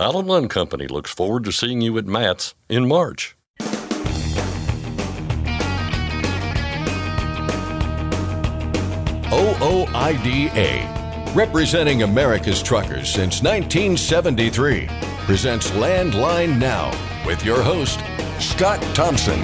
Allen Lund Company looks forward to seeing you at Matt's in March. OOIDA, representing America's truckers since 1973, presents Landline Now with your host, Scott Thompson.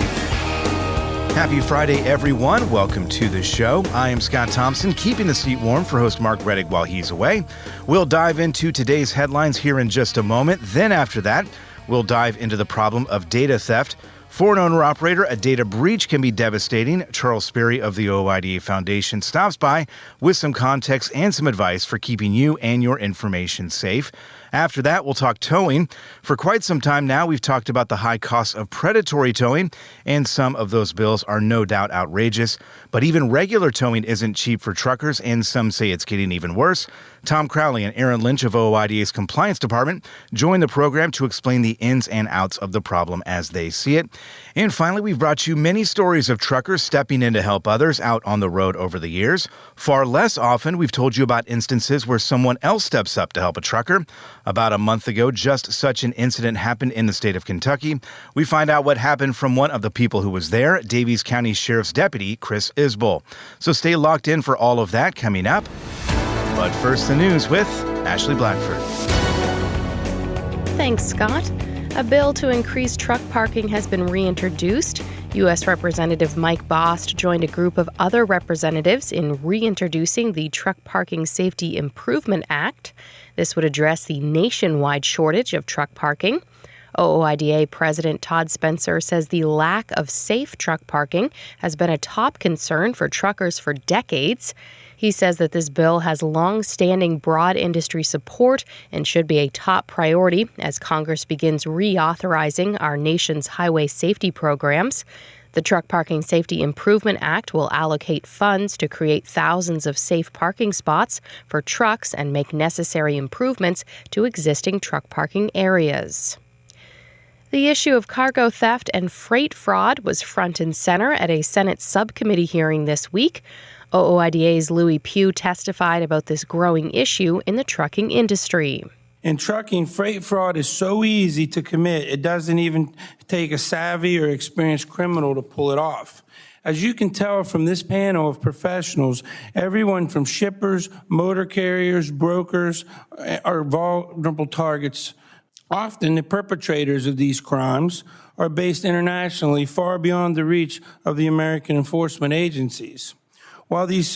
Happy Friday, everyone. Welcome to the show. I am Scott Thompson, keeping the seat warm for host Mark Reddick while he's away. We'll dive into today's headlines here in just a moment. Then after that, we'll dive into the problem of data theft. For an owner-operator, a data breach can be devastating. Charles Sperry of the OOIDA Foundation stops by with some context and some advice for keeping you and your information safe. After that, we'll talk towing. For quite some time now, we've talked about the high costs of predatory towing, and some of those bills are no doubt outrageous. But even regular towing isn't cheap for truckers, and some say it's getting even worse. Tom Crowley and Aaron Lynch of OOIDA's Compliance Department join the program to explain the ins and outs of the problem as they see it. And finally, we've brought you many stories of truckers stepping in to help others out on the road over the years. Far less often, we've told you about instances where someone else steps up to help a trucker. About a month ago, just such an incident happened in the state of Kentucky. We find out what happened from one of the people who was there, Daviess County Sheriff's Deputy Chris Isbell. So stay locked in for all of that coming up. But first, the news with Ashley Blackford. Thanks, Scott. A bill to increase truck parking has been reintroduced. U.S. Representative Mike Bost joined a group of other representatives in reintroducing the Truck Parking Safety Improvement Act. This would address the nationwide shortage of truck parking. OOIDA President Todd Spencer says the lack of safe truck parking has been a top concern for truckers for decades. He says that this bill has long-standing broad industry support and should be a top priority as Congress begins reauthorizing our nation's highway safety programs. The Truck Parking Safety Improvement Act will allocate funds to create thousands of safe parking spots for trucks and make necessary improvements to existing truck parking areas. The issue of cargo theft and freight fraud was front and center at a Senate subcommittee hearing this week. OOIDA's Louis Pugh testified about this growing issue in the trucking industry. In trucking, freight fraud is so easy to commit, it doesn't even take a savvy or experienced criminal to pull it off. As you can tell from this panel of professionals, everyone from shippers, motor carriers, brokers are vulnerable targets. Often the perpetrators of these crimes are based internationally, far beyond the reach of the American enforcement agencies. While these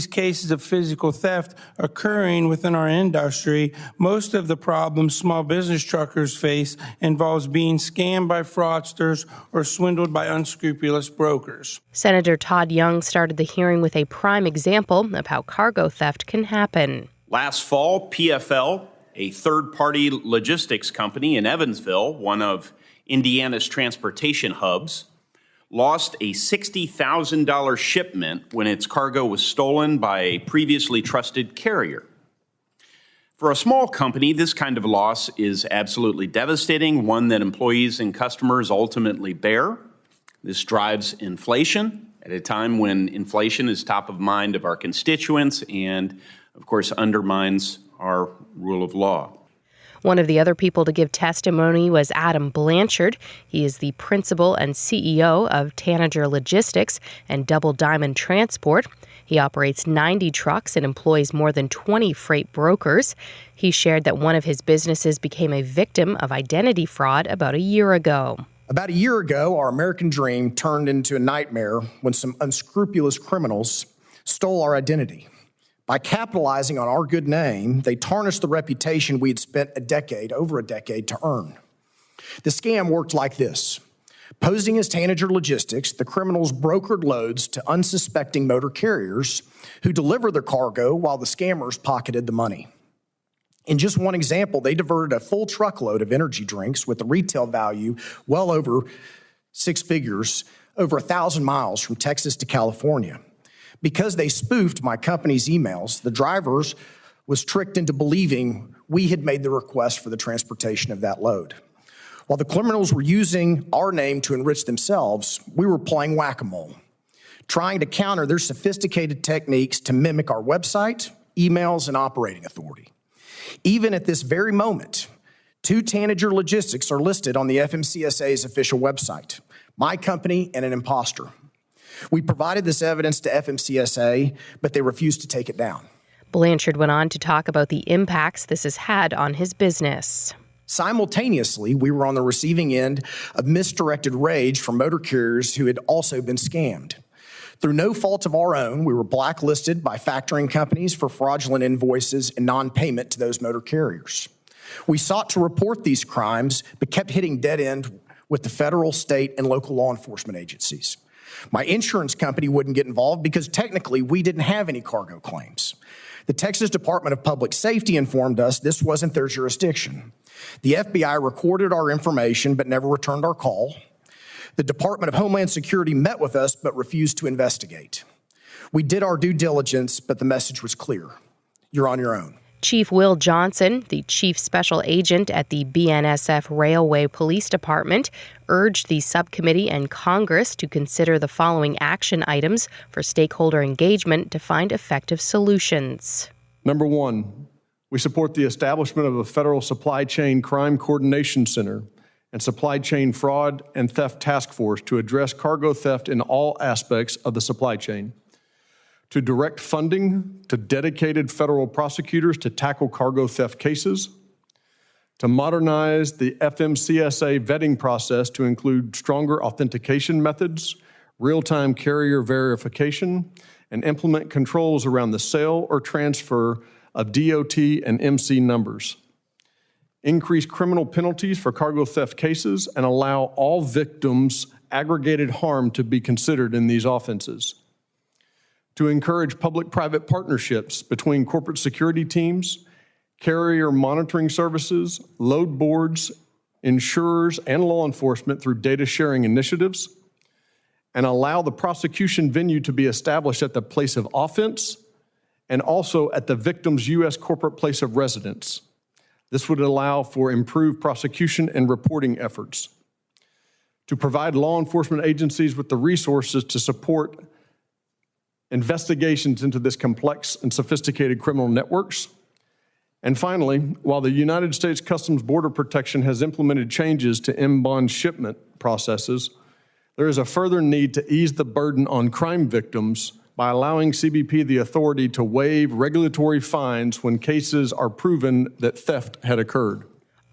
cases of physical theft occurring within our industry, most of the problems small business truckers face involves being scammed by fraudsters or swindled by unscrupulous brokers. Senator Todd Young started the hearing with a prime example of how cargo theft can happen. Last fall, PFL, a third-party logistics company in Evansville, one of Indiana's transportation hubs, lost a $60,000 shipment when its cargo was stolen by a previously trusted carrier. For a small company, this kind of loss is absolutely devastating, one that employees and customers ultimately bear. This drives inflation at a time when inflation is top of mind of our constituents and, of course, undermines our rule of law. One of the other people to give testimony was Adam Blanchard. He is the principal and CEO of Tanager Logistics and Double Diamond Transport. He operates 90 trucks and employs more than 20 freight brokers. He shared that one of his businesses became a victim of identity fraud about a year ago. About a year ago, our American dream turned into a nightmare when some unscrupulous criminals stole our identity. By capitalizing on our good name, they tarnished the reputation we had spent over a decade to earn. The scam worked like this. Posing as Tanager Logistics, the criminals brokered loads to unsuspecting motor carriers who delivered their cargo while the scammers pocketed the money. In just one example, they diverted a full truckload of energy drinks with a retail value well over six figures, over 1,000 miles from Texas to California. Because they spoofed my company's emails, the drivers was tricked into believing we had made the request for the transportation of that load. While the criminals were using our name to enrich themselves, we were playing whack-a-mole, trying to counter their sophisticated techniques to mimic our website, emails, and operating authority. Even at this very moment, 2 Tanager Logistics are listed on the FMCSA's official website, my company and an imposter. We provided this evidence to FMCSA, but they refused to take it down. Blanchard went on to talk about the impacts this has had on his business. Simultaneously, we were on the receiving end of misdirected rage from motor carriers who had also been scammed. Through no fault of our own, we were blacklisted by factoring companies for fraudulent invoices and non-payment to those motor carriers. We sought to report these crimes, but kept hitting dead end with the federal, state, and local law enforcement agencies. My insurance company wouldn't get involved because technically we didn't have any cargo claims. The Texas Department of Public Safety informed us this wasn't their jurisdiction. The FBI recorded our information but never returned our call. The Department of Homeland Security met with us but refused to investigate. We did our due diligence, but the message was clear. You're on your own. Chief Will Johnson, the chief special agent at the BNSF Railway Police Department, urged the subcommittee and Congress to consider the following action items for stakeholder engagement to find effective solutions. Number 1, we support the establishment of a federal supply chain crime coordination center and supply chain fraud and theft task force to address cargo theft in all aspects of the supply chain, to direct funding to dedicated federal prosecutors to tackle cargo theft cases, to modernize the FMCSA vetting process to include stronger authentication methods, real-time carrier verification, and implement controls around the sale or transfer of DOT and MC numbers, increase criminal penalties for cargo theft cases, and allow all victims' aggregated harm to be considered in these offenses, to encourage public-private partnerships between corporate security teams, carrier monitoring services, load boards, insurers, and law enforcement through data sharing initiatives, and allow the prosecution venue to be established at the place of offense and also at the victim's U.S. corporate place of residence. This would allow for improved prosecution and reporting efforts, to provide law enforcement agencies with the resources to support investigations into this complex and sophisticated criminal networks. And finally, while the United States Customs Border Protection has implemented changes to inbound shipment processes, there is a further need to ease the burden on crime victims by allowing CBP the authority to waive regulatory fines when cases are proven that theft had occurred.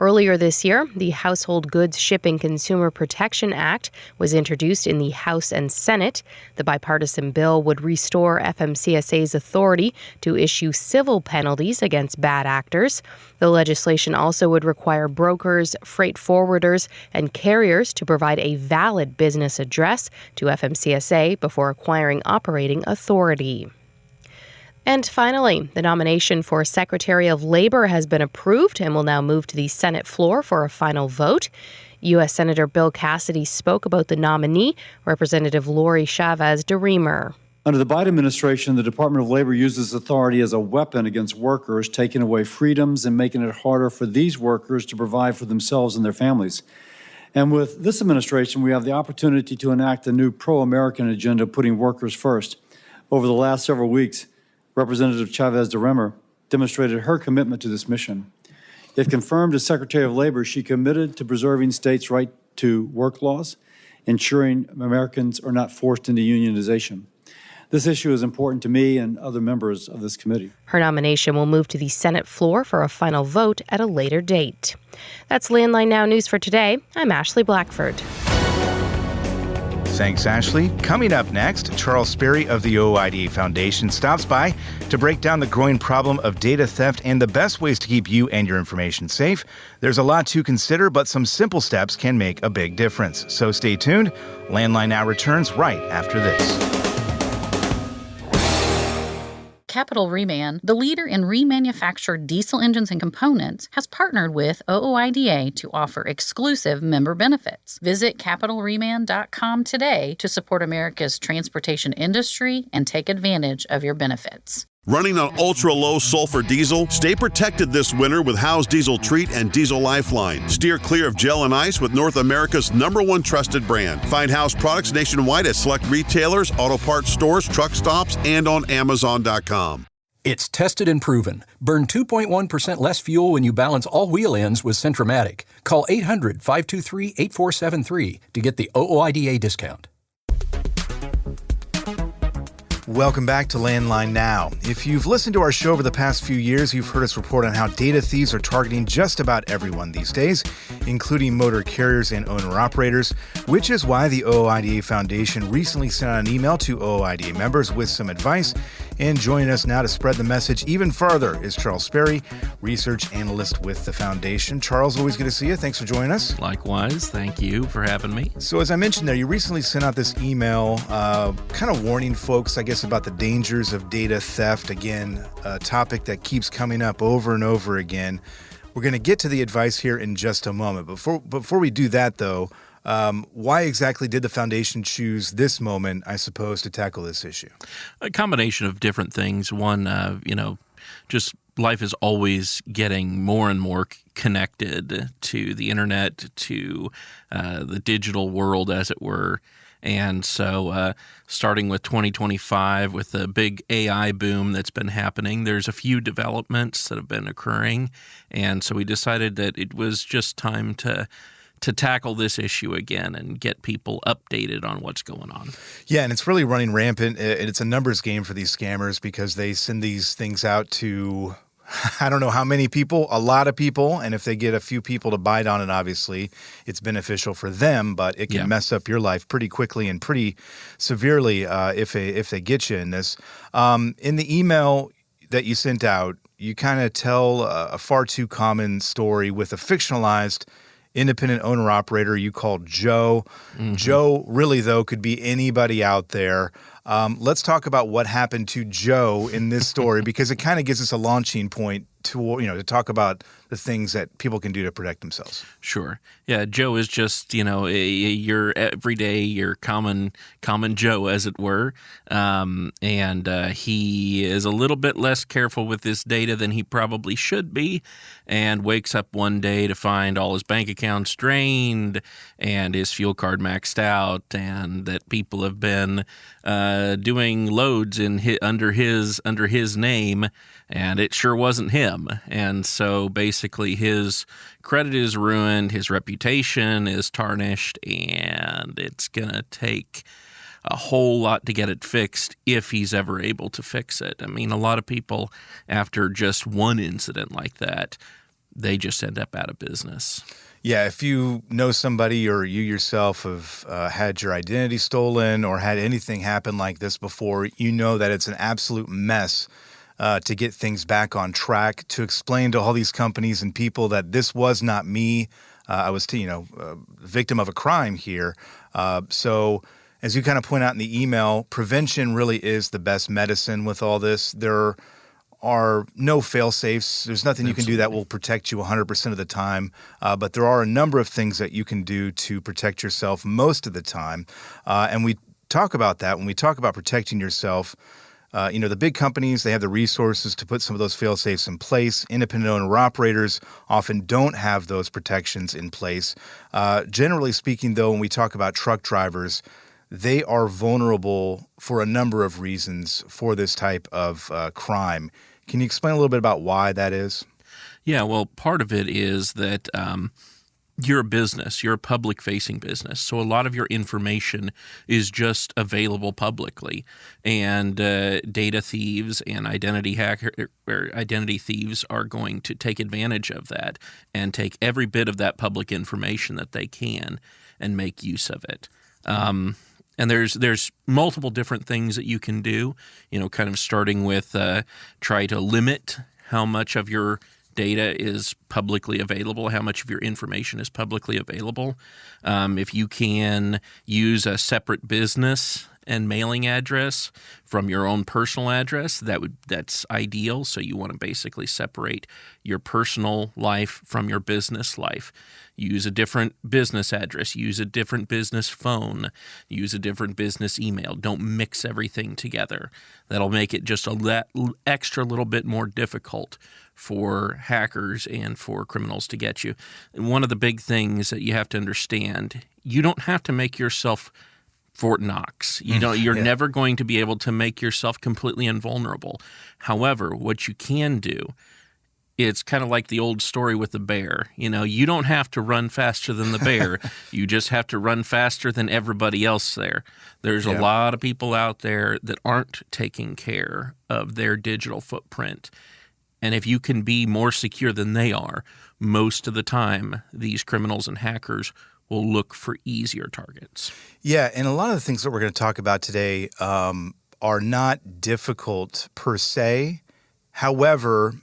Earlier this year, the Household Goods Shipping Consumer Protection Act was introduced in the House and Senate. The bipartisan bill would restore FMCSA's authority to issue civil penalties against bad actors. The legislation also would require brokers, freight forwarders, and carriers to provide a valid business address to FMCSA before acquiring operating authority. And finally, the nomination for Secretary of Labor has been approved and will now move to the Senate floor for a final vote. U.S. Senator Bill Cassidy spoke about the nominee, Representative Lori Chavez DeRemer. Under the Biden administration, the Department of Labor uses authority as a weapon against workers, taking away freedoms and making it harder for these workers to provide for themselves and their families. And with this administration, we have the opportunity to enact a new pro-American agenda, putting workers first. Over the last several weeks, Representative Chavez DeRemer demonstrated her commitment to this mission. If confirmed as Secretary of Labor, she committed to preserving states' right to work laws, ensuring Americans are not forced into unionization. This issue is important to me and other members of this committee. Her nomination will move to the Senate floor for a final vote at a later date. That's Landline Now News for today. I'm Ashley Blackford. Thanks, Ashley. Coming up next, Charles Sperry of the OIDA Foundation stops by to break down the growing problem of data theft and the best ways to keep you and your information safe. There's a lot to consider, but some simple steps can make a big difference. So stay tuned. Landline Now returns right after this. Capital Reman, the leader in remanufactured diesel engines and components, has partnered with OOIDA to offer exclusive member benefits. Visit capitalreman.com today to support America's transportation industry and take advantage of your benefits. Running on ultra-low sulfur diesel? Stay protected this winter with Howe's Diesel Treat and Diesel Lifeline. Steer clear of gel and ice with North America's #1 trusted brand. Find Howe's products nationwide at select retailers, auto parts stores, truck stops, and on Amazon.com. It's tested and proven. Burn 2.1% less fuel when you balance all wheel ends with Centromatic. Call 800-523-8473 to get the OOIDA discount. Welcome back to Landline Now. If you've listened to our show over the past few years, you've heard us report on how data thieves are targeting just about everyone these days, including motor carriers and owner-operators, which is why the OOIDA Foundation recently sent out an email to OOIDA members with some advice. And joining us now to spread the message even farther is Charles Sperry, research analyst with the foundation. Charles, always good to see you. Thanks for joining us. Likewise. Thank you for having me. So as I mentioned there, you recently sent out this email kind of warning folks, I guess, about the dangers of data theft. Again, a topic that keeps coming up over and over again. We're going to get to the advice here in just a moment. Before we do that, though, why exactly did the foundation choose this moment, I suppose, to tackle this issue? A combination of different things. One, just life is always getting more and more connected to the internet, to the digital world, as it were. And so starting with 2025, with the big AI boom that's been happening, there's a few developments that have been occurring. And so we decided that it was just time to tackle this issue again and get people updated on what's going on. Yeah, and it's really running rampant. It's a numbers game for these scammers because they send these things out to, I don't know how many people, a lot of people, and if they get a few people to bite on it, obviously, it's beneficial for them, but it can mess up your life pretty quickly and pretty severely if they get you in this. In the email that you sent out, you kind of tell a far too common story with a fictionalized independent owner-operator you called Joe. Mm-hmm. Joe, really, though, could be anybody out there. Let's talk about what happened to Joe in this story because it kind of gives us a launching point to talk about the things that people can do to protect themselves. Sure. Yeah, Joe is just, your everyday, your common Joe, as it were. And he is a little bit less careful with this data than he probably should be, and wakes up one day to find all his bank accounts drained and his fuel card maxed out, and that people have been doing loads under his name, and it sure wasn't him. And so basically his credit is ruined, his reputation is tarnished, and it's going to take a whole lot to get it fixed if he's ever able to fix it. I mean, a lot of people, after just one incident like that, they just end up out of business. Yeah, if you know somebody or you yourself have had your identity stolen or had anything happen like this before, you know that it's an absolute mess to get things back on track, to explain to all these companies and people that this was not me. I was, victim of a crime here. So as you kind of point out in the email, prevention really is the best medicine with all this. There are no fail-safes. There's nothing you can do that will protect you 100% of the time, but there are a number of things that you can do to protect yourself most of the time. And we talk about that when we talk about protecting yourself. The big companies, they have the resources to put some of those fail-safes in place. Independent owner-operators often don't have those protections in place. Generally speaking, though, when we talk about truck drivers, they are vulnerable for a number of reasons for this type of crime. Can you explain a little bit about why that is? Yeah, well, part of it is that you're a business. You're a public-facing business. So a lot of your information is just available publicly. And data thieves and identity thieves are going to take advantage of that and take every bit of that public information that they can and make use of it. And there's multiple different things that you can do, kind of starting with try to limit how much of your data is publicly available, how much of your information is publicly available. If you can use a separate business and mailing address from your own personal address, that's ideal. So you want to basically separate your personal life from your business life. Use a different business address, use a different business phone, use a different business email. Don't mix everything together. That'll make it just a extra little bit more difficult for hackers and for criminals to get you. And one of the big things that you have to understand, you don't have to make yourself Fort Knox. You're never going to be able to make yourself completely invulnerable. However, what you can do, it's kind of like the old story with the bear. You don't have to run faster than the bear. You just have to run faster than everybody else there. There's a lot of people out there that aren't taking care of their digital footprint. And if you can be more secure than they are, most of the time, these criminals and hackers will look for easier targets. Yeah, and a lot of the things that we're going to talk about today are not difficult per se. However,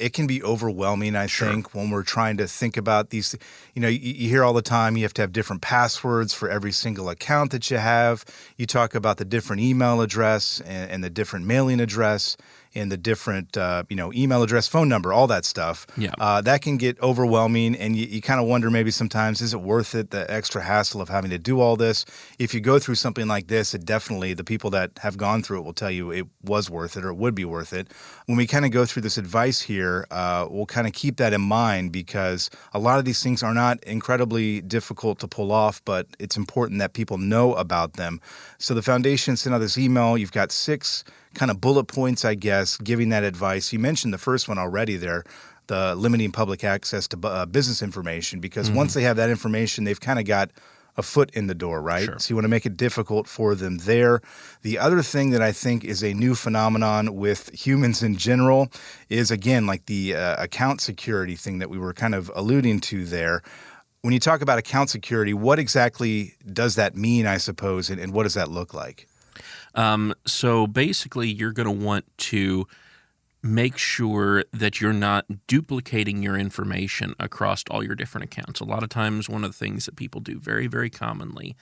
it can be overwhelming, I think, when we're trying to think about these. You hear all the time you have to have different passwords for every single account that you have. You talk about the different email address and the different mailing address and the different, email address, phone number, all that stuff. Yeah. That can get overwhelming, and you kind of wonder maybe sometimes, is it worth it, the extra hassle of having to do all this? If you go through something like this, it definitely, the people that have gone through it will tell you it was worth it or it would be worth it. When we kind of go through this advice here, we'll kind of keep that in mind, because a lot of these things are not incredibly difficult to pull off, but it's important that people know about them. So the foundation sent out this email. You've got 6 kind of bullet points, I guess, giving that advice. You mentioned the first one already there, the limiting public access to business information, because once they have that information, they've kind of got a foot in the door, right? Sure. So you want to make it difficult for them there. The other thing that I think is a new phenomenon with humans in general is, again, like the account security thing that we were kind of alluding to there. When you talk about account security, what exactly does that mean, I suppose, and what does that look like? So basically, you're going to want to make sure that you're not duplicating your information across all your different accounts. A lot of times, one of the things that people do very, very commonly,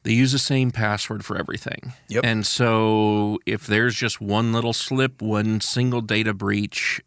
they use the same password for everything. Yep. And so if there's just one little slip, one single data breach,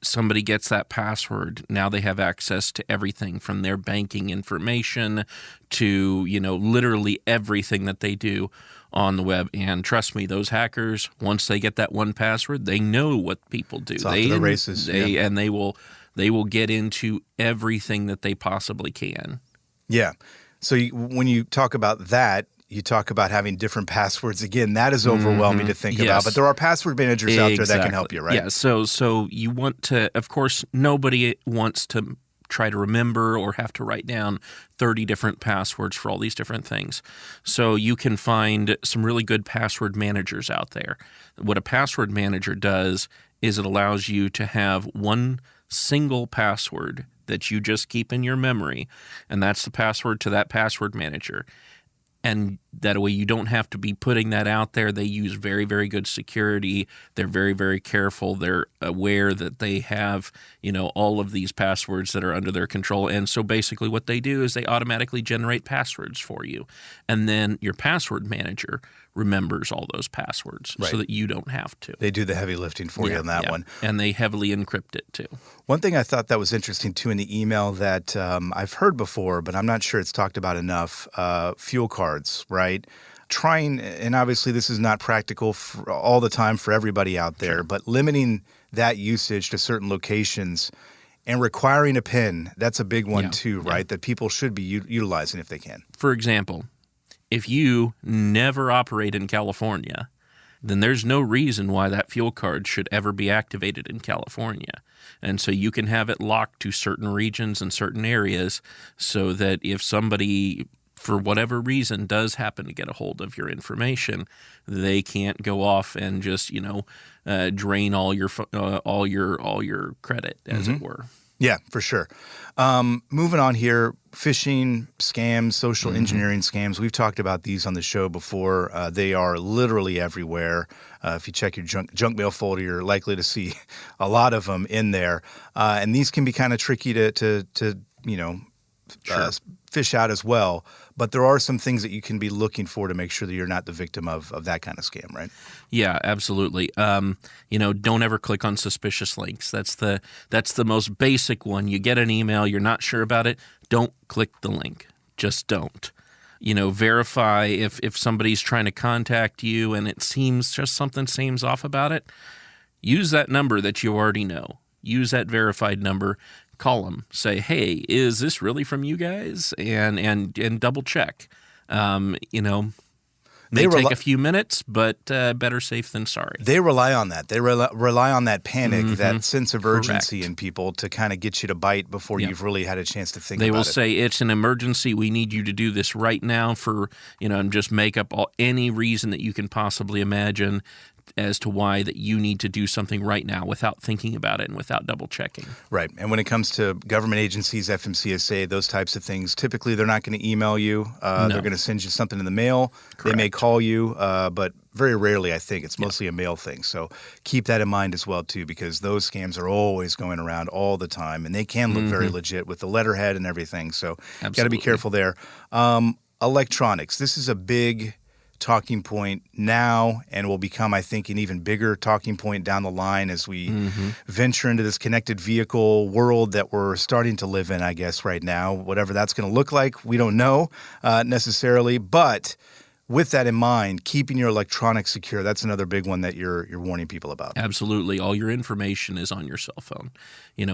somebody gets that password, now they have access to everything from their banking information to, literally everything that they do on the web. And trust me, those hackers, once they get that one password, they know what people do. It's off to the races. And they will get into everything that they possibly can. Yeah. So when you talk about that, you talk about having different passwords. Again, that is overwhelming to think about. But there are password managers out there that can help you, right? Yeah. So you want to, of course, nobody wants to try to remember or have to write down 30 different passwords for all these different things. So you can find some really good password managers out there. What a password manager does is it allows you to have one single password that you just keep in your memory, and that's the password to that password manager. And that way you don't have to be putting that out there. They use very, very good security. They're very, very careful. They're aware that they have, all of these passwords that are under their control. And so basically what they do is they automatically generate passwords for you. And then your password manager remembers all those passwords so that you don't have to. They do the heavy lifting for you on that one. And they heavily encrypt it too. One thing I thought that was interesting too in the email that I've heard before, but I'm not sure it's talked about enough, fuel cards, right? Trying, and obviously this is not practical for all the time for everybody out there, but limiting that usage to certain locations and requiring a PIN, that's a big one too, right? That people should be utilizing if they can. For example, if you never operate in California, then there's no reason why that fuel card should ever be activated in California. And so you can have it locked to certain regions and certain areas so that if somebody, for whatever reason, does happen to get a hold of your information, they can't go off and just, drain all your credit, as it were. Yeah, for sure. Moving on here, phishing scams, social engineering scams. We've talked about these on the show before. They are literally everywhere. If you check your junk mail folder, you're likely to see a lot of them in there. And these can be kind of tricky to fish out as well. But there are some things that you can be looking for to make sure that you're not the victim of that kind of scam, right? Yeah, absolutely. Don't ever click on suspicious links. That's the most basic one. You get an email, you're not sure about it, don't click the link. Just don't. Verify if somebody's trying to contact you and it seems just something seems off about it, use that number that you already know. Use that verified number. Call them. Say, hey, is this really from you guys? And double check. May take a few minutes, but better safe than sorry. They rely on that. They rely on that panic, that sense of urgency in people to kind of get you to bite before you've really had a chance to think about it. They will say, it's an emergency. We need you to do this right now and just make up any reason that you can possibly imagine as to why that you need to do something right now without thinking about it and without double checking. Right. And when it comes to government agencies, FMCSA, those types of things, typically they're not going to email you. They're going to send you something in the mail. Correct. They may call you, but very rarely, I think. It's mostly a mail thing. So keep that in mind as well, too, because those scams are always going around all the time, and they can look very legit with the letterhead and everything. So got to be careful there. Electronics. This is a big talking point now and will become, I think, an even bigger talking point down the line as we venture into this connected vehicle world that we're starting to live in, I guess, right now. Whatever that's going to look like, we don't know necessarily. But with that in mind, keeping your electronics secure, that's another big one that you're warning people about. Absolutely. All your information is on your cell phone.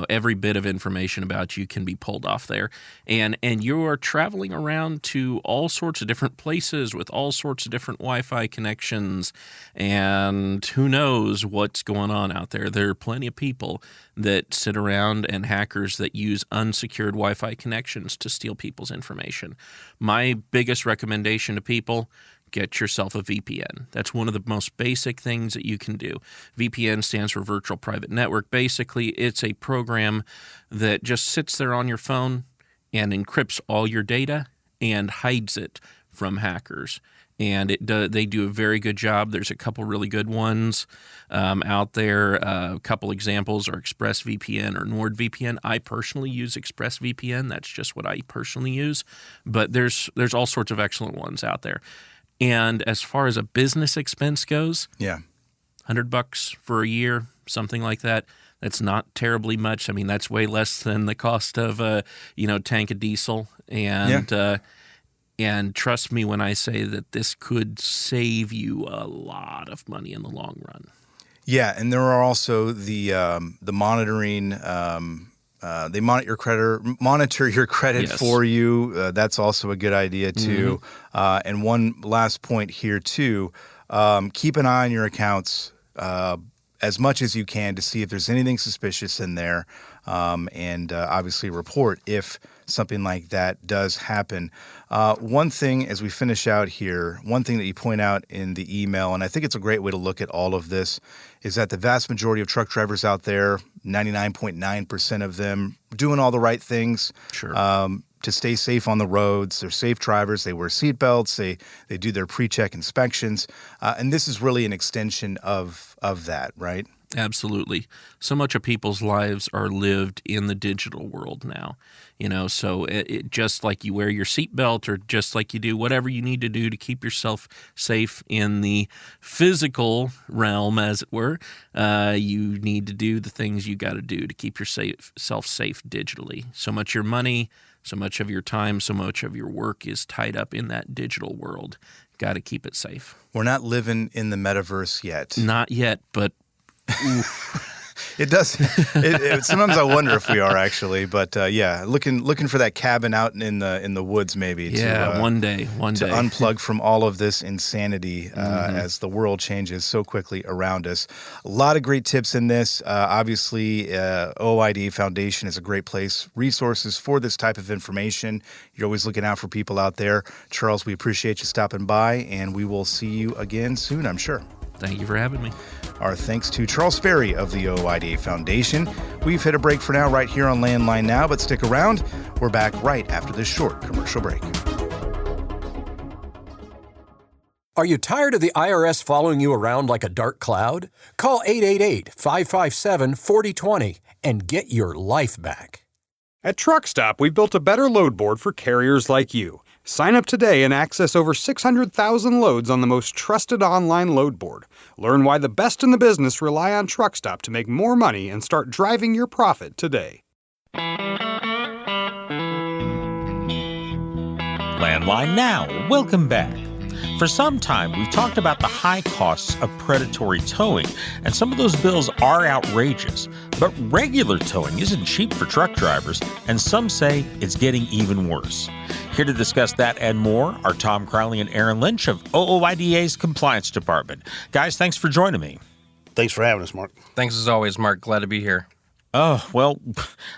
Every bit of information about you can be pulled off there. And you are traveling around to all sorts of different places with all sorts of different Wi-Fi connections. And who knows what's going on out there. There are plenty of people that sit around and hackers that use unsecured Wi-Fi connections to steal people's information. My biggest recommendation to people, get yourself a VPN. That's one of the most basic things that you can do. VPN stands for Virtual Private Network. Basically, it's a program that just sits there on your phone and encrypts all your data and hides it from hackers. And they do a very good job. There's a couple really good ones out there. A couple examples are ExpressVPN or NordVPN. I personally use ExpressVPN. That's just what I personally use. But there's all sorts of excellent ones out there. And as far as a business expense goes, $100 for a year, something like that. That's not terribly much. I mean, that's way less than the cost of a tank of diesel. And trust me when I say that this could save you a lot of money in the long run. Yeah, and there are also the monitoring. They monitor your credit for you. That's also a good idea too. And one last point here too: keep an eye on your accounts as much as you can to see if there's anything suspicious in there, and obviously report if something like that does happen. One thing as we finish out here, one thing that you point out in the email, and I think it's a great way to look at all of this, is that the vast majority of truck drivers out there, 99.9% of them, doing all the right things to stay safe on the roads. They're safe drivers. They wear seatbelts. They do their pre-check inspections. And this is really an extension of that, right? Absolutely. So much of people's lives are lived in the digital world now, so it just like you wear your seatbelt or just like you do whatever you need to do to keep yourself safe in the physical realm, as it were, you need to do the things you got to do to keep yourself safe digitally. So much of your money, so much of your time, so much of your work is tied up in that digital world. Got to keep it safe. We're not living in the metaverse yet. Not yet, but it does. Sometimes I wonder if we are actually, but looking for that cabin out in the woods, maybe. One day to unplug from all of this insanity as the world changes so quickly around us. A lot of great tips in this. Obviously, OID Foundation is a great place. Resources for this type of information. You're always looking out for people out there. Charles, we appreciate you stopping by, and we will see you again soon, I'm sure. Thank you for having me. Our thanks to Charles Sperry of the OIDA Foundation. We've hit a break for now right here on Landline Now, but stick around. We're back right after this short commercial break. Are you tired of the IRS following you around like a dark cloud? Call 888-557-4020 and get your life back. At Truck Stop, we've built a better load board for carriers like you. Sign up today and access over 600,000 loads on the most trusted online load board. Learn why the best in the business rely on Truck Stop to make more money and start driving your profit today. Landline Now, welcome back. For some time, we've talked about the high costs of predatory towing, and some of those bills are outrageous. But regular towing isn't cheap for truck drivers, and some say it's getting even worse. Here to discuss that and more are Tom Crowley and Aaron Lynch of OOIDA's Compliance Department. Guys, thanks for joining me. Thanks for having us, Mark. Thanks as always, Mark. Glad to be here. Oh, well,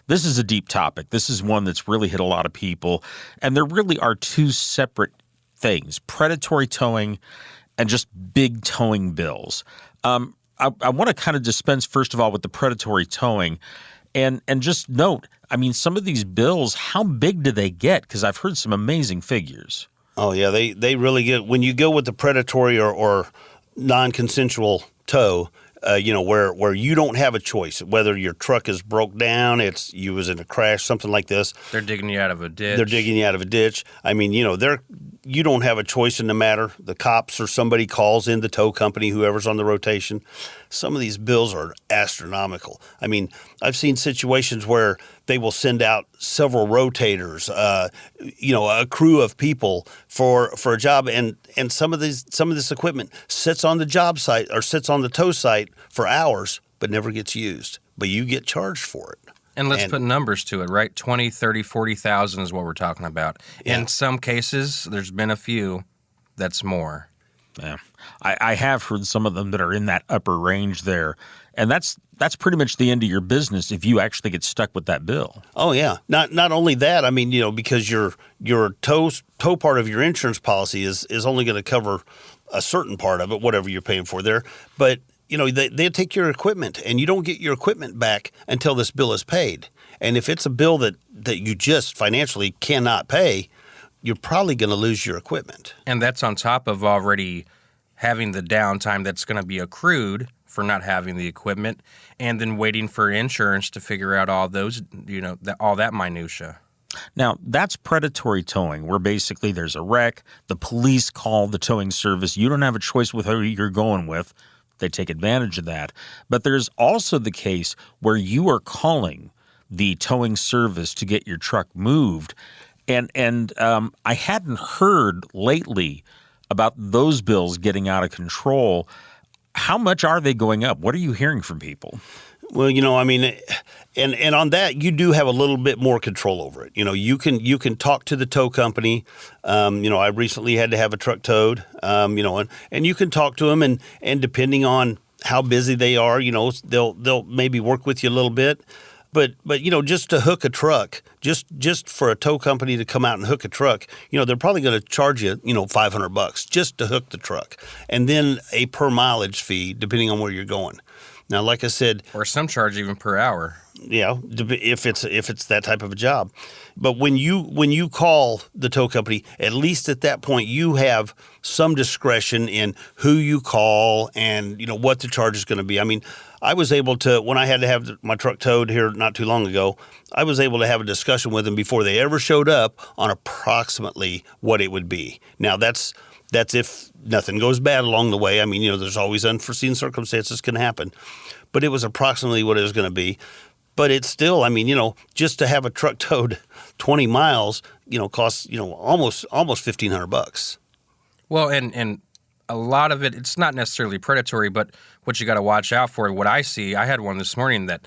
this is a deep topic. This is one that's really hit a lot of people. And there really are two separate things, predatory towing and just big towing bills. I want to kind of dispense, first of all, with the predatory towing and just note, I mean, some of these bills, how big do they get? Because I've heard some amazing figures. Oh, yeah, they really get, when you go with the predatory or non-consensual tow, where you don't have a choice, whether your truck is broke down, you was in a crash, something like this. They're digging you out of a ditch. I mean, you don't have a choice in the matter. The cops or somebody calls in the tow company, whoever's on the rotation. Some of these bills are astronomical. I mean, I've seen situations where they will send out several rotators, a crew of people for a job, and some of this equipment sits on the job site or sits on the tow site for hours, but never gets used. But you get charged for it. And let's put numbers to it, right? 20, 30, 40,000 is what we're talking about. Yeah. In some cases, there's been a few that's more. Yeah. I have heard some of them that are in that upper range there. And that's pretty much the end of your business if you actually get stuck with that bill. Oh, yeah. Not only that, I mean, because your tow part of your insurance policy is only going to cover a certain part of it, whatever you're paying for there. But they take your equipment, and you don't get your equipment back until this bill is paid. And if it's a bill that you just financially cannot pay, you're probably going to lose your equipment. And that's on top of already having the downtime that's going to be accrued for not having the equipment, and then waiting for insurance to figure out all those, all that minutia. Now, that's predatory towing, where basically there's a wreck, the police call the towing service, you don't have a choice with who you're going with. They take advantage of that. But there's also the case where you are calling the towing service to get your truck moved. And I hadn't heard lately about those bills getting out of control. How much are they going up? What are you hearing from people? Well, I mean, and on that, you do have a little bit more control over it. You can talk to the tow company. I recently had to have a truck towed, and you can talk to them, and depending on how busy they are, they'll maybe work with you a little bit. But just to hook a truck, just for a tow company to come out and hook a truck, they're probably going to charge you, $500 just to hook the truck, and then a per mileage fee depending on where you're going. Now, like I said, or some charge even per hour. Yeah, if it's that type of a job. But when you call the tow company, at least at that point you have some discretion in who you call and what the charge is going to be. I mean, I was able to, when I had to have my truck towed here not too long ago, I was able to have a discussion with them before they ever showed up on approximately what it would be. Now that's if nothing goes bad along the way. I mean, there's always unforeseen circumstances can happen. But it was approximately what it was going to be. But it's still, I mean, just to have a truck towed 20 miles, costs, almost $1,500. Well, and a lot of it, it's not necessarily predatory, but what you got to watch out for, what I see, I had one this morning that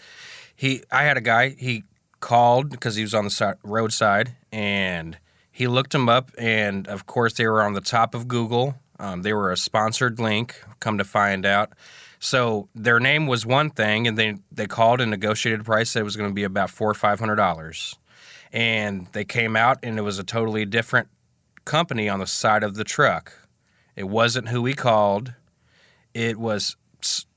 I had a guy, he called because he was on the roadside, and he looked them up, and of course they were on the top of Google. They were a sponsored link, come to find out. So their name was one thing, and they called and negotiated a price that it was going to be about $400 or $500. And they came out, and it was a totally different company on the side of the truck. It wasn't who we called. It was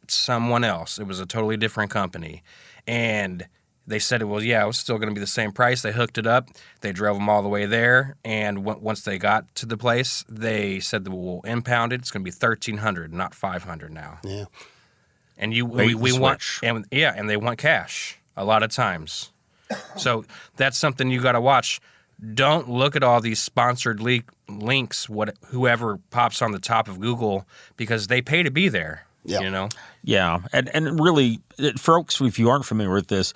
someone else. It was a totally different company. And they said, well, yeah, it was still going to be the same price. They hooked it up. They drove them all the way there. And once they got to the place, they said that we'll impound it. It's going to be $1,300, not $500 now. Yeah. And we want, and they want cash a lot of times. So that's something you got to watch. Don't look at all these sponsored links, whoever pops on the top of Google, because they pay to be there. Yeah. Yeah. And really, folks, if you aren't familiar with this,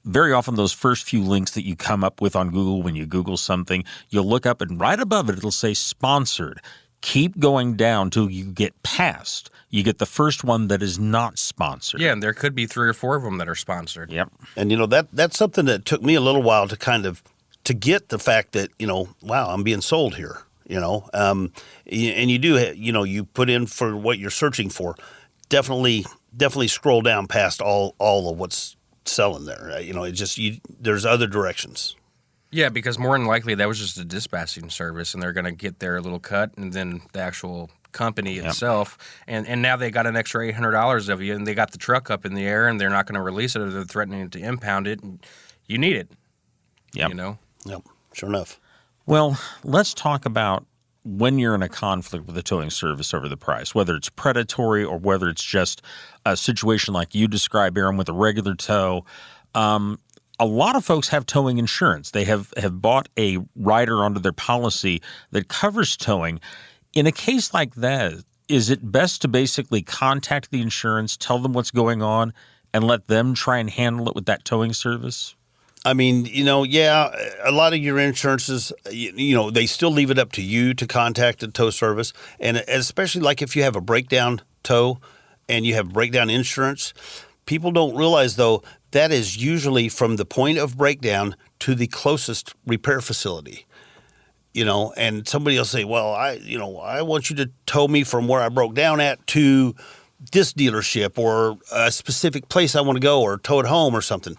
very often those first few links that you come up with on Google when you Google something, you'll look up and right above it, it'll say sponsored. Keep going down till you get past. You get the first one that is not sponsored. Yeah, and there could be 3 or 4 of them that are sponsored. Yep. And, that's something that took me a little while to kind of to get the fact that, wow, I'm being sold here, and you do, you put in for what you're searching for. Definitely scroll down past all of what's selling there. There's other directions. Yeah, because more than likely that was just a dispatching service, and they're going to get their little cut, and then the actual company itself, and now they got an extra $800 of you, and they got the truck up in the air, and they're not going to release it, or they're threatening to impound it, and you need it. Yep. Yep, sure enough. Well, let's talk about when you're in a conflict with a towing service over the price, whether it's predatory or whether it's just a situation like you describe, Aaron, with a regular tow. A lot of folks have towing insurance. They have bought a rider onto their policy that covers towing. In a case like that, is it best to basically contact the insurance, tell them what's going on, and let them try and handle it with that towing service? I mean, a lot of your insurances, they still leave it up to you to contact the tow service. And especially like if you have a breakdown tow and you have breakdown insurance, people don't realize, though, that is usually from the point of breakdown to the closest repair facility. And somebody will say, well, I want you to tow me from where I broke down at to this dealership or a specific place I want to go, or tow it home or something.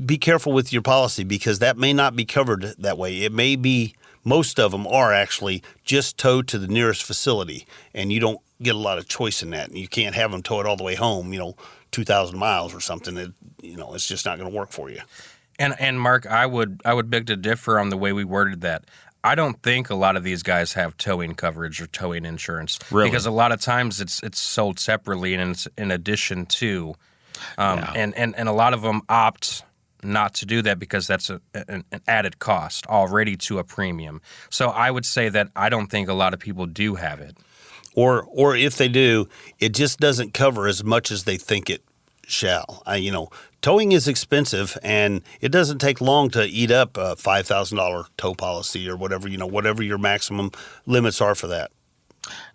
Be careful with your policy, because that may not be covered that way. It may be, most of them are actually just towed to the nearest facility, and you don't get a lot of choice in that. And you can't have them tow it all the way home, 2,000 miles or something. It's just not going to work for you. And Mark, I would beg to differ on the way we worded that. I don't think a lot of these guys have towing coverage or towing insurance. Really? Because a lot of times it's sold separately and it's in addition to. And a lot of them opt not to do that because that's an added cost already to a premium. So I would say that I don't think a lot of people do have it. Or if they do, it just doesn't cover as much as they think it shall. Towing is expensive, and it doesn't take long to eat up a $5,000 tow policy or whatever, whatever your maximum limits are for that.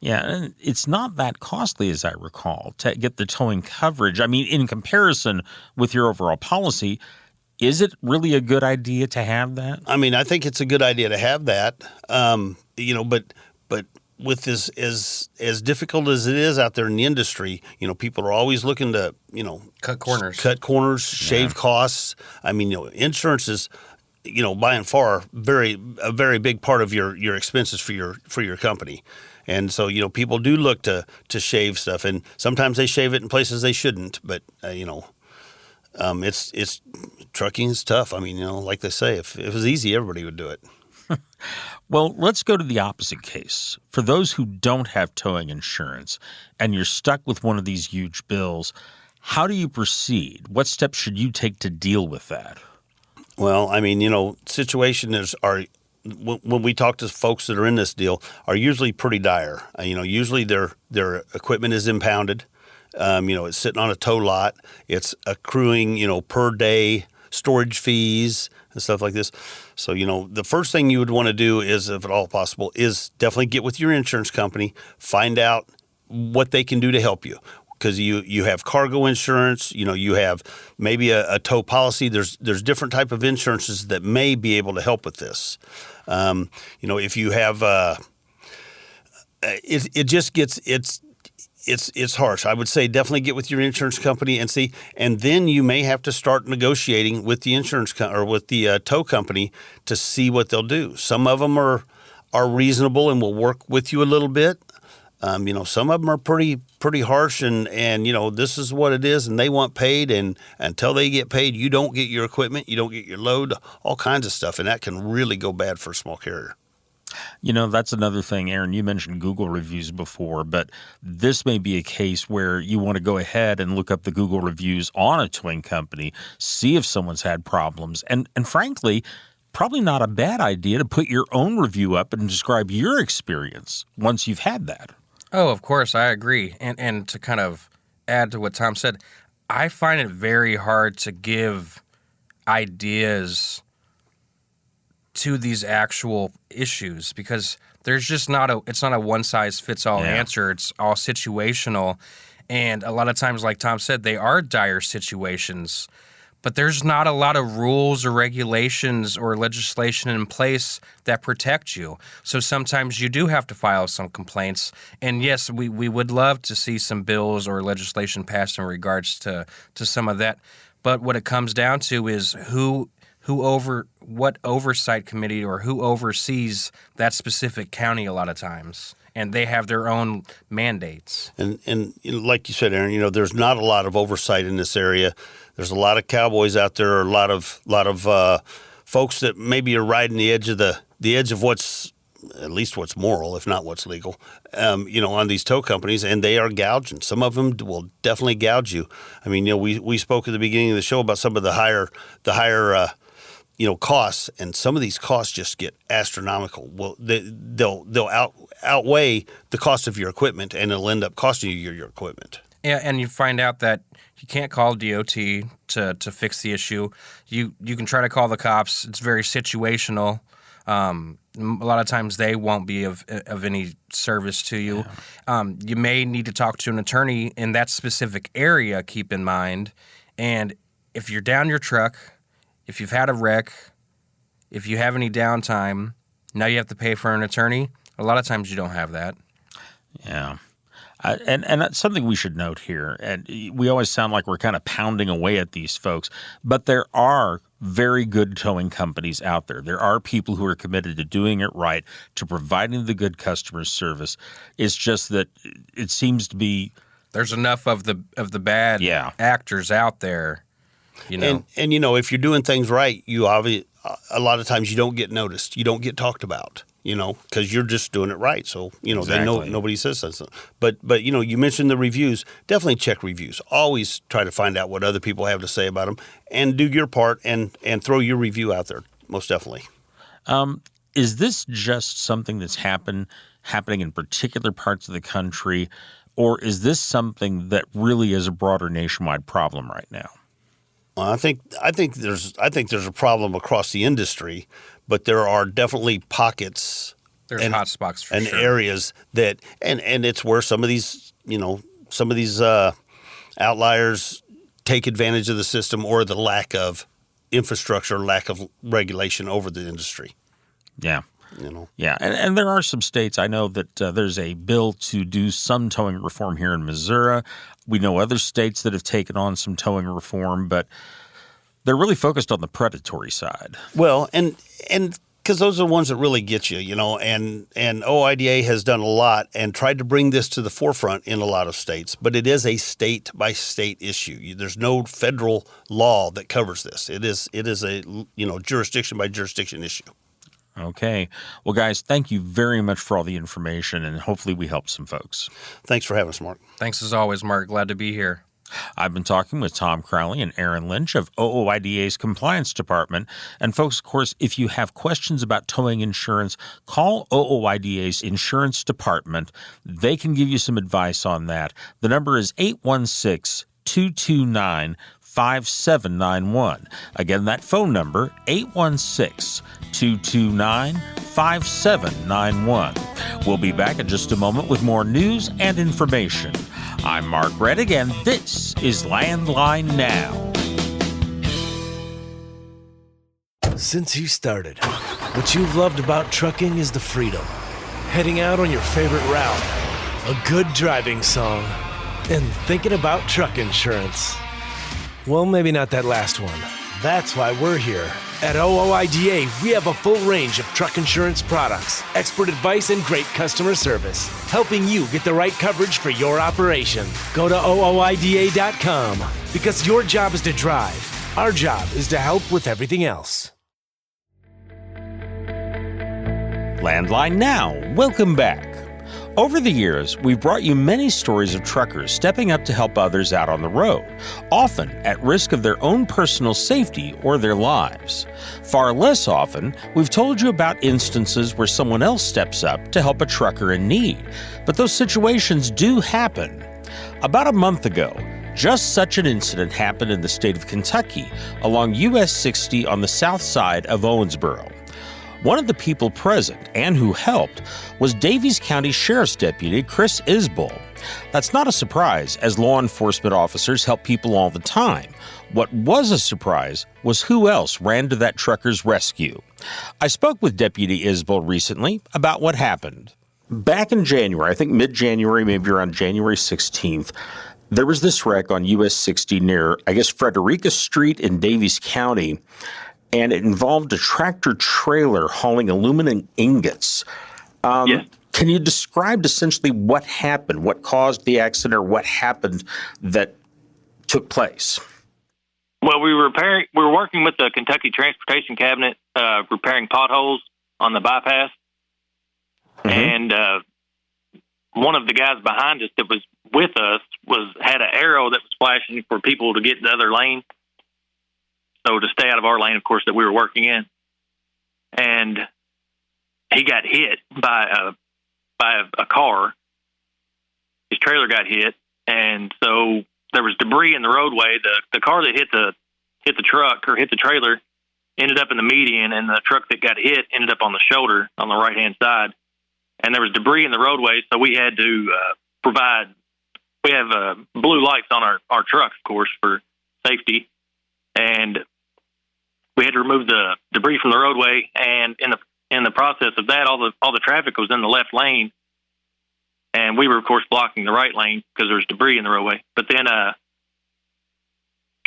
Yeah, and it's not that costly, as I recall, to get the towing coverage. I mean, in comparison with your overall policy, is it really a good idea to have that? I mean, I think it's a good idea to have that, but with this, as difficult as it is out there in the industry, people are always looking to, cut corners, shave costs. I mean, insurance is, by and far a very big part of your expenses for your company. And so, people do look to shave stuff, and sometimes they shave it in places they shouldn't. But it's trucking is tough. I mean, like they say, if it was easy, everybody would do it. Well, let's go to the opposite case. For those who don't have towing insurance and you're stuck with one of these huge bills, how do you proceed? What steps should you take to deal with that? Well, I mean, situations are, when we talk to folks that are in this deal, are usually pretty dire. Usually their equipment is impounded. It's sitting on a tow lot. It's accruing, per day storage fees and stuff like this. So, the first thing you would want to do is, if at all possible, is definitely get with your insurance company, find out what they can do to help you. Because you have cargo insurance, you have maybe a tow policy. There's different type of insurances that may be able to help with this. If you have, it just gets, it's harsh. I would say definitely get with your insurance company and see, and then you may have to start negotiating with the insurance or with the tow company to see what they'll do. Some of them are reasonable and will work with you a little bit. Some of them are pretty harsh, and this is what it is, and they want paid, and until they get paid, you don't get your equipment, you don't get your load, all kinds of stuff, and that can really go bad for a small carrier. That's another thing, Aaron. You mentioned Google reviews before, but this may be a case where you want to go ahead and look up the Google reviews on a towing company, see if someone's had problems, and frankly, probably not a bad idea to put your own review up and describe your experience once you've had that. Oh, of course, I agree. And to kind of add to what Tom said, I find it very hard to give ideas to these actual issues because there's just it's not a one-size-fits-all answer. It's all situational. And a lot of times, like Tom said, they are dire situations. But there's not a lot of rules or regulations or legislation in place that protect you. So sometimes you do have to file some complaints. And yes, we would love to see some bills or legislation passed in regards to some of that. But what it comes down to is what oversight committee or who oversees that specific county a lot of times. And they have their own mandates. And like you said, Aaron, there's not a lot of oversight in this area. There's a lot of cowboys out there, or a lot of folks that maybe are riding the edge of what's at least what's moral, if not what's legal, on these tow companies, and they are gouging. Some of them will definitely gouge you. I mean, we spoke at the beginning of the show about some of the higher costs, and some of these costs just get astronomical. Well, they'll outweigh the cost of your equipment, and it'll end up costing you your equipment. Yeah, and you find out that you can't call DOT to fix the issue. You can try to call the cops. It's very situational. A lot of times they won't be of any service to you. Yeah. You may need to talk to an attorney in that specific area, keep in mind. And if you're down your truck, if you've had a wreck, if you have any downtime, now you have to pay for an attorney. A lot of times you don't have that. Yeah. And that's something we should note here. And we always sound like we're kind of pounding away at these folks, but there are very good towing companies out there. There are people who are committed to doing it right, to providing the good customer service. It's just that it seems to be there's enough of the bad actors out there. And if you're doing things right, a lot of times you don't get noticed. You don't get talked about. Because you're just doing it right. So, exactly. They know nobody says something. But you mentioned the reviews. Definitely check reviews. Always try to find out what other people have to say about them, and do your part and throw your review out there. Most definitely. Is this just something that's happening in particular parts of the country, or is this something that really is a broader nationwide problem right now? I think there's a problem across the industry, but there are definitely pockets. There's hot spots for and sure. areas that and it's where some of these outliers take advantage of the system, or the lack of infrastructure, lack of regulation over the industry. Yeah. Yeah, and there are some states. I know that there's a bill to do some towing reform here in Missouri. We know other states that have taken on some towing reform, but they're really focused on the predatory side. Well, and because those are the ones that really get you, and OIDA has done a lot and tried to bring this to the forefront in a lot of states, but it is a state-by-state issue. There's no federal law that covers this. It is a jurisdiction-by-jurisdiction issue. Okay. Well, guys, thank you very much for all the information, and hopefully we helped some folks. Thanks for having us, Mark. Thanks as always, Mark. Glad to be here. I've been talking with Tom Crowley and Aaron Lynch of OOIDA's Compliance Department. And folks, of course, if you have questions about towing insurance, call OOIDA's Insurance Department. They can give you some advice on that. The number is 816-229-5791. Again, that phone number, 816-229-5791. We'll be back in just a moment with more news and information. I'm Mark Reddick, and this is Landline Now. Since you started, what you've loved about trucking is the freedom. Heading out on your favorite route, a good driving song, and thinking about truck insurance. Well, maybe not that last one. That's why we're here. At OOIDA, we have a full range of truck insurance products, expert advice, and great customer service, helping you get the right coverage for your operation. Go to OOIDA.com, because your job is to drive. Our job is to help with everything else. Landline Now. Welcome back. Over the years, we've brought you many stories of truckers stepping up to help others out on the road, often at risk of their own personal safety or their lives. Far less often, we've told you about instances where someone else steps up to help a trucker in need. But those situations do happen. About a month ago, just such an incident happened in the state of Kentucky along US 60 on the south side of Owensboro. One of the people present and who helped was Davies County Sheriff's Deputy Chris Isbell. That's not a surprise, as law enforcement officers help people all the time. What was a surprise was who else ran to that trucker's rescue. I spoke with Deputy Isbell recently about what happened. Back in January, I think mid-January, maybe around January 16th, there was this wreck on US 60 near, I guess, Frederica Street in Davies County, and it involved a tractor trailer hauling aluminum ingots. Yes. Can you describe essentially what happened, what caused the accident, or what happened that took place? Well, we were working with the Kentucky Transportation Cabinet, repairing potholes on the bypass. And one of the guys behind us that was with us had an arrow that was flashing for people to get in the other lane. So to stay out of our lane, of course, that we were working in. And he got hit by a car. His trailer got hit, and so there was debris in the roadway. The car that hit the truck or hit the trailer ended up in the median, and the truck that got hit ended up on the shoulder on the right-hand side. And there was debris in the roadway, so we had to provide. We have blue lights on our trucks, of course, for safety, and we had to remove the debris from the roadway. And in the process of that, all the traffic was in the left lane, and we were, of course, blocking the right lane because there was debris in the roadway. But then, kind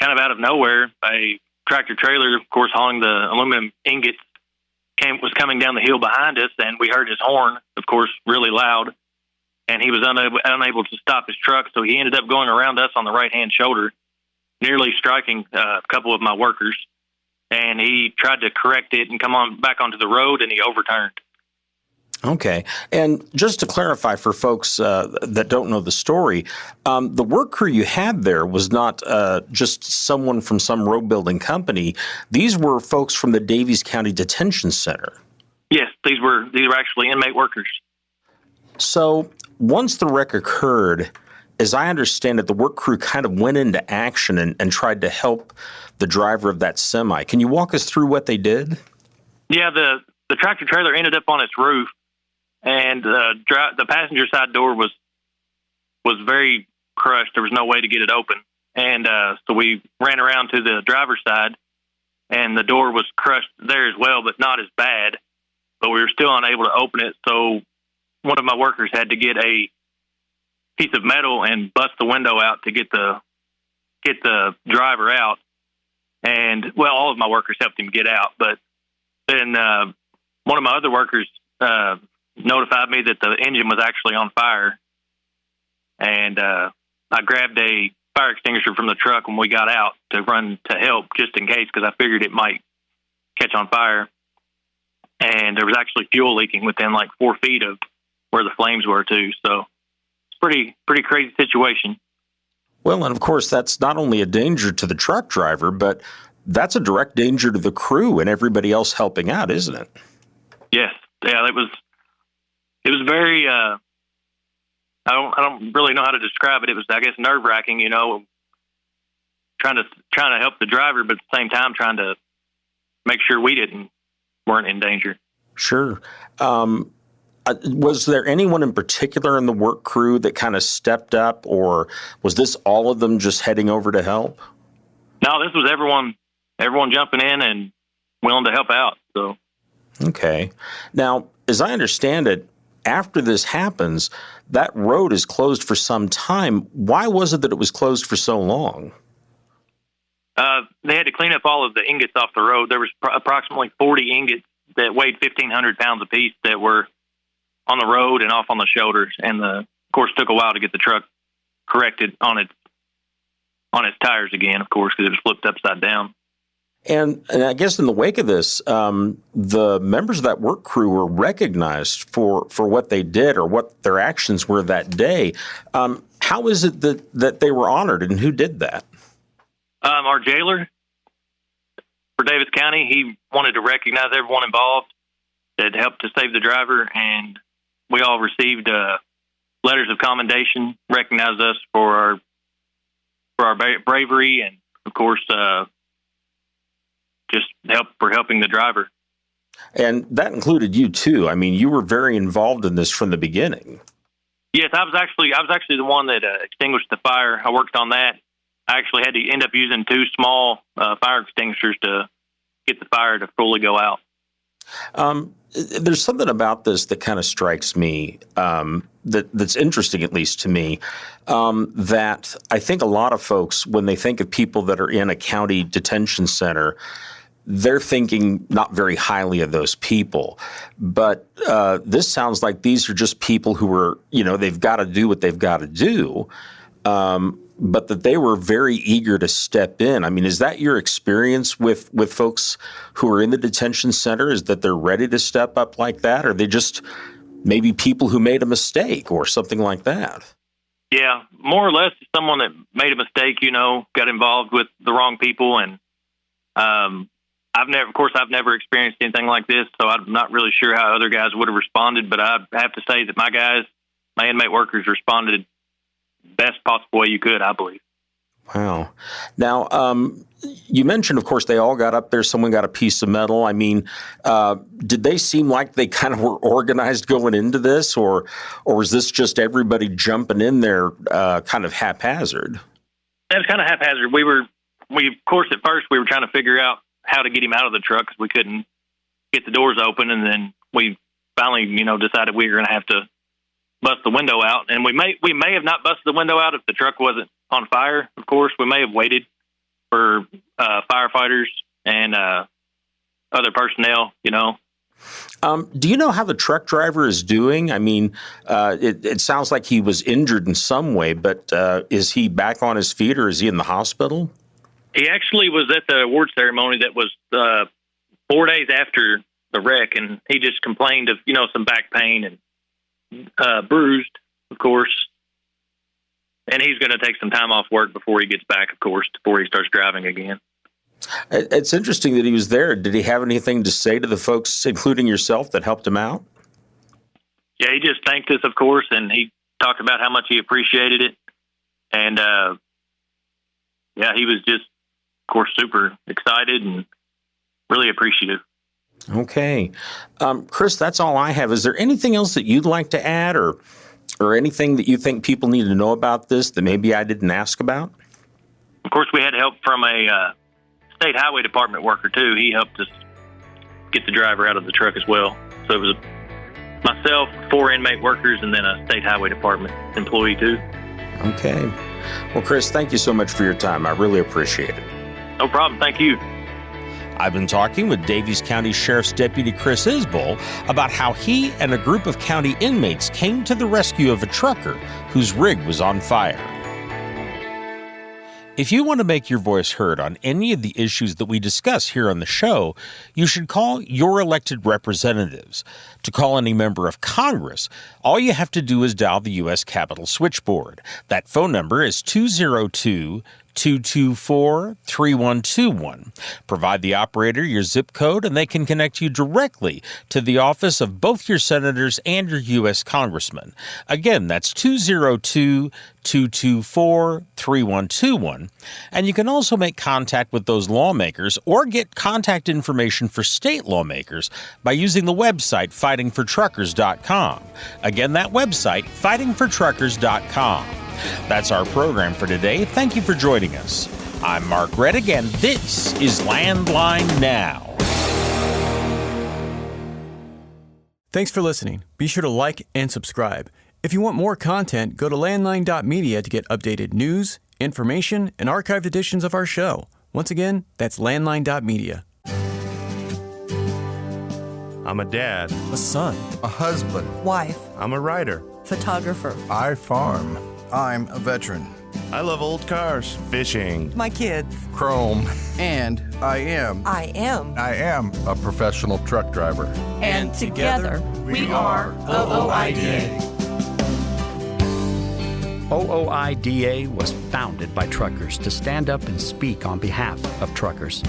of out of nowhere, a tractor trailer, of course, hauling the aluminum ingots, was coming down the hill behind us, and we heard his horn, of course, really loud, and he was unable to stop his truck, so he ended up going around us on the right-hand shoulder, nearly striking a couple of my workers. And he tried to correct it and come on back onto the road, and he overturned. Okay. And just to clarify for folks that don't know the story, the work crew you had there was not just someone from some road building company. These were folks from the Davies County Detention Center. Yes, these were actually inmate workers. So once the wreck occurred, as I understand it, the work crew kind of went into action and tried to help the driver of that semi. Can you walk us through what they did? Yeah, the tractor trailer ended up on its roof, and the passenger side door was very crushed. There was no way to get it open. And so we ran around to the driver's side, and the door was crushed there as well, but not as bad. But we were still unable to open it. So one of my workers had to get a piece of metal and bust the window out to get the driver out. And, well, all of my workers helped him get out. But then one of my other workers notified me that the engine was actually on fire. And I grabbed a fire extinguisher from the truck when we got out to run to help just in case, because I figured it might catch on fire. And there was actually fuel leaking within like 4 feet of where the flames were, too. So it's pretty crazy situation. Well, and of course, that's not only a danger to the truck driver, but that's a direct danger to the crew and everybody else helping out, isn't it? Yes. Yeah, it was very, I don't really know how to describe it. It was, I guess, nerve-wracking, you know, trying to help the driver, but at the same time trying to make sure we weren't in danger. Sure. Was there anyone in particular in the work crew that kind of stepped up, or was this all of them just heading over to help? No, this was everyone jumping in and willing to help out. So, okay. Now, as I understand it, after this happens, that road is closed for some time. Why was it that it was closed for so long? They had to clean up all of the ingots off the road. There was approximately 40 ingots that weighed 1,500 pounds apiece that were on the road and off on the shoulders, and of course took a while to get the truck corrected on its tires again, of course, because it was flipped upside down. And I guess in the wake of this, the members of that work crew were recognized for what they did or what their actions were that day. How is it that they were honored, and who did that? Our jailer for Davis County, he wanted to recognize everyone involved that helped to save the driver, and we all received letters of commendation, recognized us for our bravery, and of course, just helping the driver. And that included you too. I mean, you were very involved in this from the beginning. Yes, I was actually the one that extinguished the fire. I worked on that. I actually had to end up using 2 small fire extinguishers to get the fire to fully go out. There's something about this that kind of strikes me that's interesting, at least to me, that I think a lot of folks, when they think of people that are in a county detention center, they're thinking not very highly of those people. But this sounds like these are just people who are, they've got to do what they've got to do, but that they were very eager to step in. I mean, is that your experience with folks who are in the detention center, is that they're ready to step up like that? Or are they just maybe people who made a mistake or something like that? Yeah, more or less someone that made a mistake, got involved with the wrong people. And I've never experienced anything like this, so I'm not really sure how other guys would have responded. But I have to say that my inmate workers responded best possible way you could, I believe. Wow. Now, you mentioned, of course, they all got up there. Someone got a piece of metal. I mean, did they seem like they kind of were organized going into this, or was this just everybody jumping in there kind of haphazard? It was kind of haphazard. Of course, at first we were trying to figure out how to get him out of the truck because we couldn't get the doors open. And then we finally, decided we were going to have to bust the window out. And we may have not busted the window out if the truck wasn't on fire. Of course, we may have waited for firefighters and other personnel, Do you know how the truck driver is doing? I mean, it sounds like he was injured in some way, but is he back on his feet or is he in the hospital? He actually was at the award ceremony that was 4 days after the wreck, and he just complained of, some back pain and bruised, of course. And he's going to take some time off work before he gets back, of course, before he starts driving again. It's interesting that he was there. Did he have anything to say to the folks, including yourself, that helped him out? Yeah, he just thanked us, of course, and he talked about how much he appreciated it. And, he was just, of course, super excited and really appreciative. Okay. Chris, that's all I have. Is there anything else that you'd like to add or anything that you think people need to know about this that maybe I didn't ask about? Of course, we had help from a state highway department worker, too. He helped us get the driver out of the truck as well. So it was myself, 4 inmate workers, and then a state highway department employee, too. Okay. Well, Chris, thank you so much for your time. I really appreciate it. No problem. Thank you. I've been talking with Daviess County Sheriff's Deputy Chris Isbell about how he and a group of county inmates came to the rescue of a trucker whose rig was on fire. If you want to make your voice heard on any of the issues that we discuss here on the show, you should call your elected representatives. To call any member of Congress, all you have to do is dial the U.S. Capitol switchboard. That phone number is 202-224-3121. Provide the operator your zip code and they can connect you directly to the office of both your senators and your U.S. congressman. Again, that's 202-224-3121. And you can also make contact with those lawmakers or get contact information for state lawmakers by using the website fightingfortruckers.com. Again, that website, fightingfortruckers.com. That's our program for today. Thank you for joining us. I'm Mark Reddick, and this is Landline Now. Thanks for listening. Be sure to like and subscribe. If you want more content, go to landline.media to get updated news, information, and archived editions of our show. Once again, that's landline.media. I'm a dad, a son, a husband, wife, I'm a writer, photographer, I farm, I'm a veteran, I love old cars, fishing, my kids, chrome, and I am a professional truck driver. And together we are OOIDA. OOIDA was founded by truckers to stand up and speak on behalf of truckers.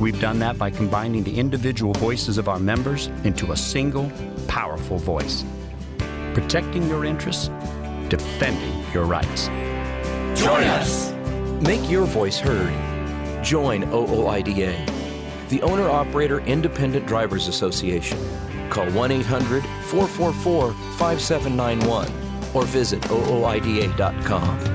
We've done that by combining the individual voices of our members into a single, powerful voice. Protecting your interests, defending your rights. Join us! Make your voice heard. Join OOIDA. the Owner-Operator Independent Drivers Association. Call 1-800-444-5791 or visit ooida.com.